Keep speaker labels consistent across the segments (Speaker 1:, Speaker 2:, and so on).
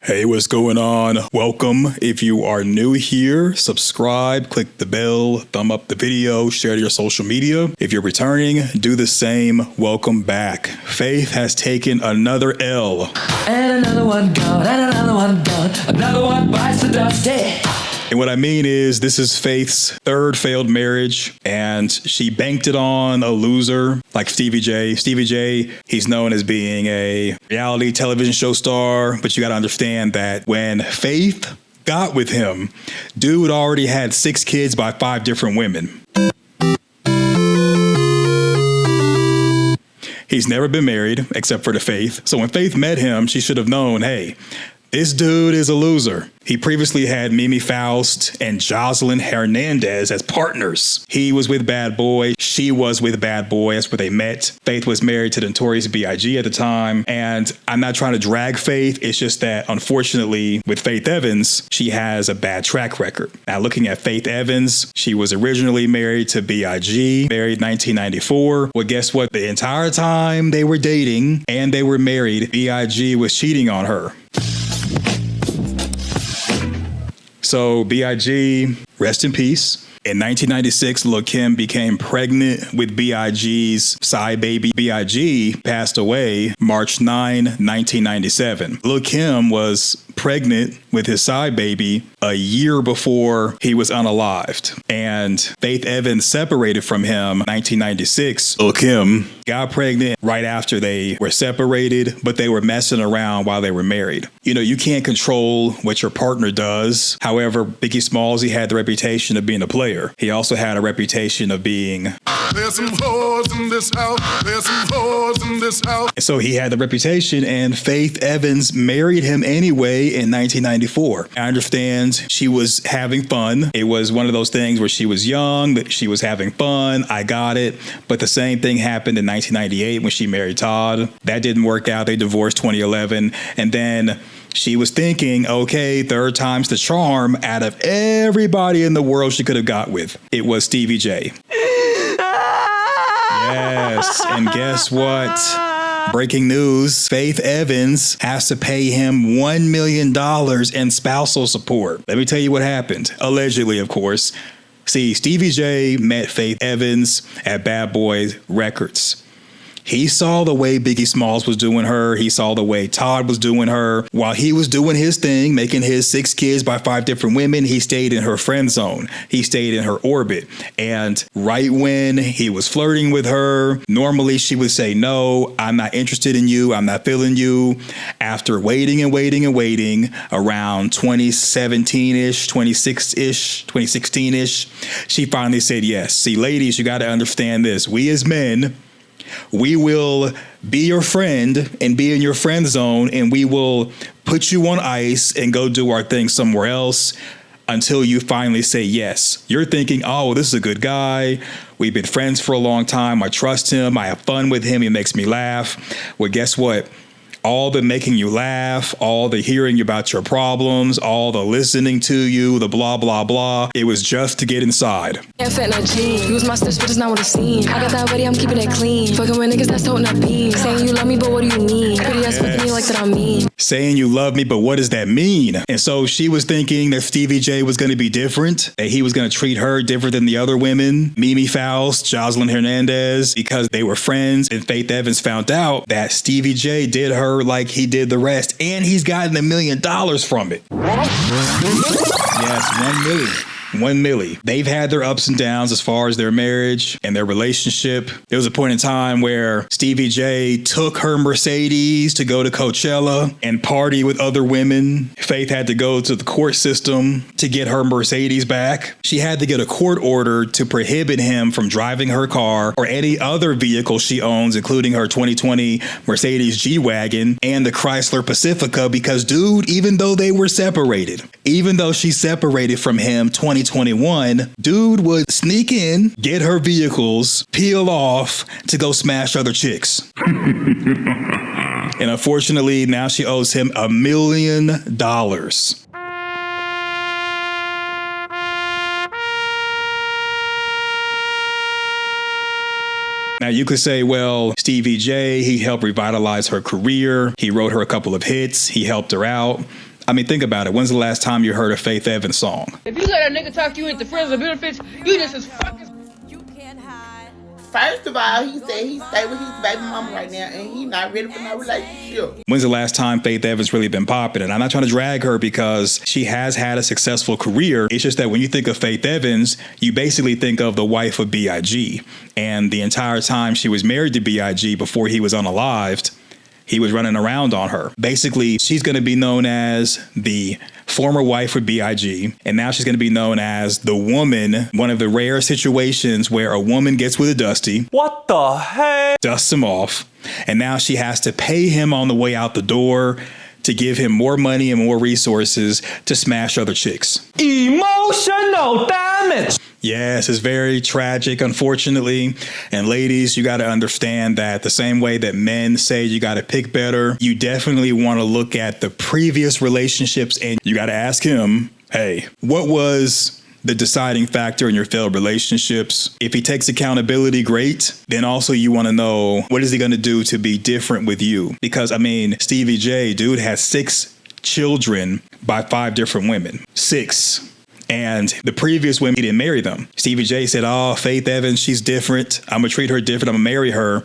Speaker 1: Hey, what's going on? Welcome. If you are new here, subscribe, click the bell, thumb up the video, share to your social media. If you're returning, do the same. Welcome back. Faith has taken another L.
Speaker 2: And another one gone, and another one gone. Another one bites the dust. Hey.
Speaker 1: And what I mean is, this is Faith's third failed marriage, and she banked it on a loser like Stevie J. Stevie J, he's known as being a reality television show star, but you got to understand that when Faith got with him, dude already had 6 kids by 5 different women. He's never been married except for to Faith. So when Faith met him, she should have known, hey, this dude is a loser. He previously had Mimi Faust and Jocelyn Hernandez as partners. He was with Bad Boy. She was with Bad Boy. That's where they met. Faith was married to the Notorious B.I.G. at the time. And I'm not trying to drag Faith. It's just that, unfortunately, with Faith Evans, she has a bad track record. Now, looking at Faith Evans, she was originally married to B.I.G., married 1994. Well, guess what? The entire time they were dating and they were married, B.I.G. was cheating on her. So B.I.G., rest in peace. In 1996, Lil' Kim became pregnant with B.I.G.'s side baby. B.I.G. passed away March 9, 1997. Lil' Kim was pregnant with his side baby a year before he was unalived. And Faith Evans separated from him in 1996. Lil' Kim got pregnant right after they were separated, but they were messing around while they were married. You know, you can't control what your partner does. However, Biggie Smalls, he had the reputation of being a player. He also had a reputation of being...
Speaker 3: There's some hoes in this house. There's some hoes in this house.
Speaker 1: So he had the reputation, and Faith Evans married him anyway in 1994. I understand she was having fun. It was one of those things where she was young, that she was having fun. I got it. But the same thing happened in 1998 when she married Todd. That didn't work out. They divorced 2011. And then she was thinking, okay, third time's the charm. Out of everybody in the world she could have got with, it was Stevie J. Yes, and guess what? Breaking news, Faith Evans has to pay him $1 million in spousal support. Let me tell you what happened. Allegedly, of course. See, Stevie J met Faith Evans at Bad Boy Records. He saw the way Biggie Smalls was doing her. He saw the way Todd was doing her. While he was doing his thing, making his 6 kids by 5 different women, he stayed in her friend zone. He stayed in her orbit. And right when he was flirting with her, normally she would say, no, I'm not interested in you. I'm not feeling you. After waiting and waiting and waiting, around 2017-ish, 2016-ish, she finally said yes. See, ladies, you got to understand this. We as men, we will be your friend and be in your friend zone, and we will put you on ice and go do our thing somewhere else until you finally say yes. You're thinking, oh, this is a good guy. We've been friends for a long time. I trust him. I have fun with him. He makes me laugh. Well, guess what? All the making you laugh, all the hearing about your problems, all the listening to you, the blah, blah, blah. It was just to get inside.
Speaker 4: Can't fit no jeans. Use my stitch, but it's not what it seems. I got that ready, I'm keeping it clean. Fucking with niggas that's toting up beans. Saying you love me, but what do you mean? Pretty ass with me like that I'm mean.
Speaker 1: Saying you love me, but what does that mean? And so she was thinking that Stevie J was going to be different, that he was going to treat her different than the other women, Mimi Faust, Jocelyn Hernandez, because they were friends. And Faith Evans found out that Stevie J did her like he did the rest, and he's gotten $1 million from it. Yes, 1 million. 1 milli. They've had their ups and downs as far as their marriage and their relationship. There was a point in time where Stevie J took her Mercedes to go to Coachella and party with other women. Faith had to go to the court system to get her Mercedes back. She had to get a court order to prohibit him from driving her car or any other vehicle she owns, including her 2020 Mercedes G-Wagon and the Chrysler Pacifica, because dude, even though they were separated, even though she separated from him 2021, dude would sneak in, get her vehicles, peel off to go smash other chicks. And unfortunately, now she owes him $1 million. Now you could say, well, Stevie J, he helped revitalize her career. He wrote her a couple of hits. He helped her out. I mean, think about it. When's the last time you heard a Faith Evans song?
Speaker 5: If you let a nigga talk you into friends or benefits, you just as fucking.
Speaker 6: You can't hide.
Speaker 7: First of all, he said he stay with his baby mama right now, and he not ready for no relationship.
Speaker 1: When's the last time Faith Evans really been popping? And I'm not trying to drag her because she has had a successful career. It's just that when you think of Faith Evans, you basically think of the wife of B.I.G. And the entire time she was married to B.I.G. before he was unalived, he was running around on her. Basically, she's going to be known as the former wife of B.I.G. And now she's going to be known as the woman, one of the rare situations where a woman gets with a Dusty.
Speaker 2: What the heck?
Speaker 1: Dusts him off. And now she has to pay him on the way out the door to give him more money and more resources to smash other chicks.
Speaker 2: Emotional damage.
Speaker 1: Yes, it's very tragic, unfortunately. And ladies, you got to understand that the same way that men say you got to pick better, you definitely want to look at the previous relationships and you got to ask him, hey, what was the deciding factor in your failed relationships? If he takes accountability, great. Then also you want to know, what is he going to do to be different with you? Because, I mean, Stevie J, dude, has 6 children by 5 different women. 6. And the previous women, he didn't marry them. Stevie J said, oh, Faith Evans, she's different. I'm going to treat her different. I'm going to marry her.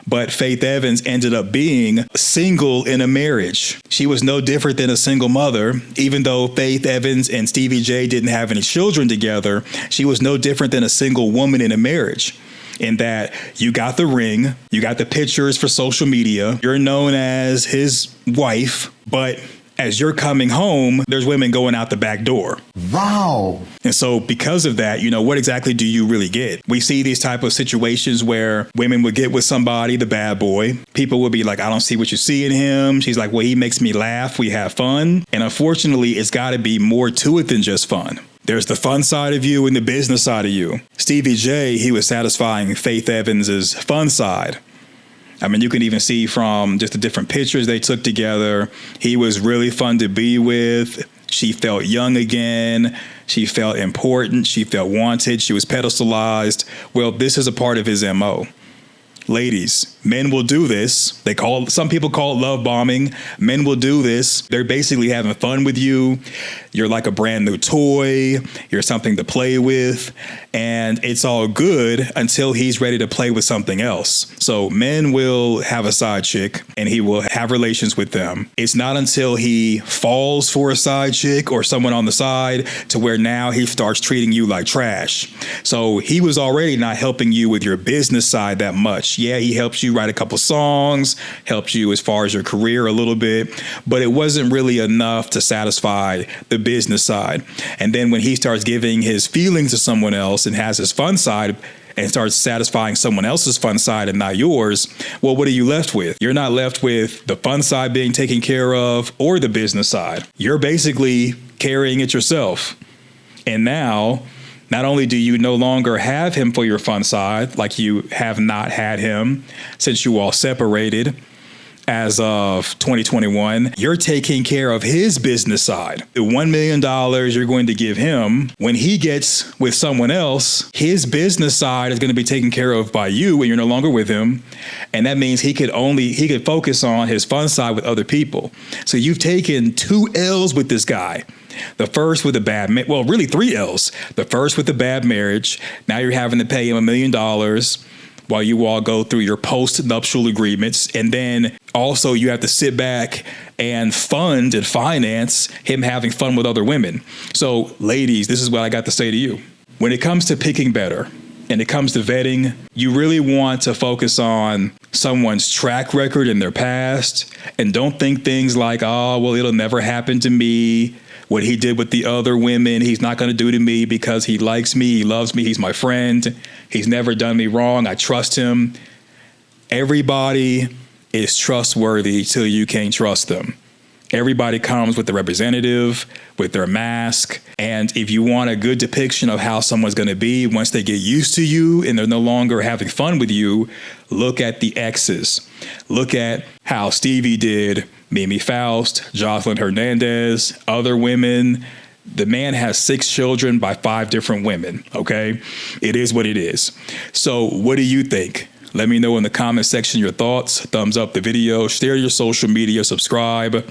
Speaker 1: But Faith Evans ended up being single in a marriage. She was no different than a single mother. Even though Faith Evans and Stevie J didn't have any children together, she was no different than a single woman in a marriage. In that you got the ring, you got the pictures for social media, you're known as his wife, but as you're coming home, there's women going out the back door.
Speaker 8: Wow.
Speaker 1: And so because of that, you know, what exactly do you really get? We see these type of situations where women would get with somebody, the bad boy. People would be like, I don't see what you see in him. She's like, well, he makes me laugh. We have fun. And unfortunately, it's got to be more to it than just fun. There's the fun side of you and the business side of you. Stevie J, he was satisfying Faith Evans's fun side. I mean, you can even see from just the different pictures they took together. He was really fun to be with. She felt young again. She felt important. She felt wanted. She was pedestalized. Well, this is a part of his MO. Ladies, men will do this. Some people call it love bombing. Men will do this. They're basically having fun with you. You're like a brand new toy. You're something to play with. And it's all good until he's ready to play with something else. So men will have a side chick and he will have relations with them. It's not until he falls for a side chick or someone on the side to where now he starts treating you like trash. So he was already not helping you with your business side that much. Yeah, he helps you write a couple songs, helps you as far as your career a little bit, but it wasn't really enough to satisfy the business side. And then when he starts giving his feelings to someone else and has his fun side and starts satisfying someone else's fun side and not yours, well, what are you left with? You're not left with the fun side being taken care of or the business side. You're basically carrying it yourself. And now, not only do you no longer have him for your fun side, like you have not had him since you all separated as of 2021, you're taking care of his business side. The $1 million you're going to give him, when he gets with someone else, his business side is going to be taken care of by you when you're no longer with him. And that means he could focus on his fun side with other people. So you've taken 2 L's with this guy. The first with really 3 L's. The first with the bad marriage. Now you're having to pay him $1 million while you all go through your post-nuptial agreements. And then also you have to sit back and fund and finance him having fun with other women. So ladies, this is what I got to say to you. When it comes to picking better and it comes to vetting, you really want to focus on someone's track record in their past. And don't think things like, oh, well, it'll never happen to me. What he did with the other women, he's not going to do to me because he likes me, he loves me, he's my friend, he's never done me wrong, I trust him. Everybody is trustworthy till you can't trust them. Everybody comes with a representative, with their mask. And if you want a good depiction of how someone's going to be once they get used to you and they're no longer having fun with you, look at the exes. Look at how Stevie did Mimi Faust, Jocelyn Hernandez, other women. The man has 6 children by 5 different women, okay? It is what it is. So what do you think? Let me know in the comment section your thoughts. Thumbs up the video, share your social media, subscribe.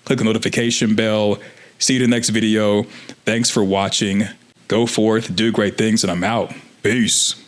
Speaker 1: click the notification bell. See you in the next video. Thanks for watching. Go forth, do great things, and I'm out. Peace.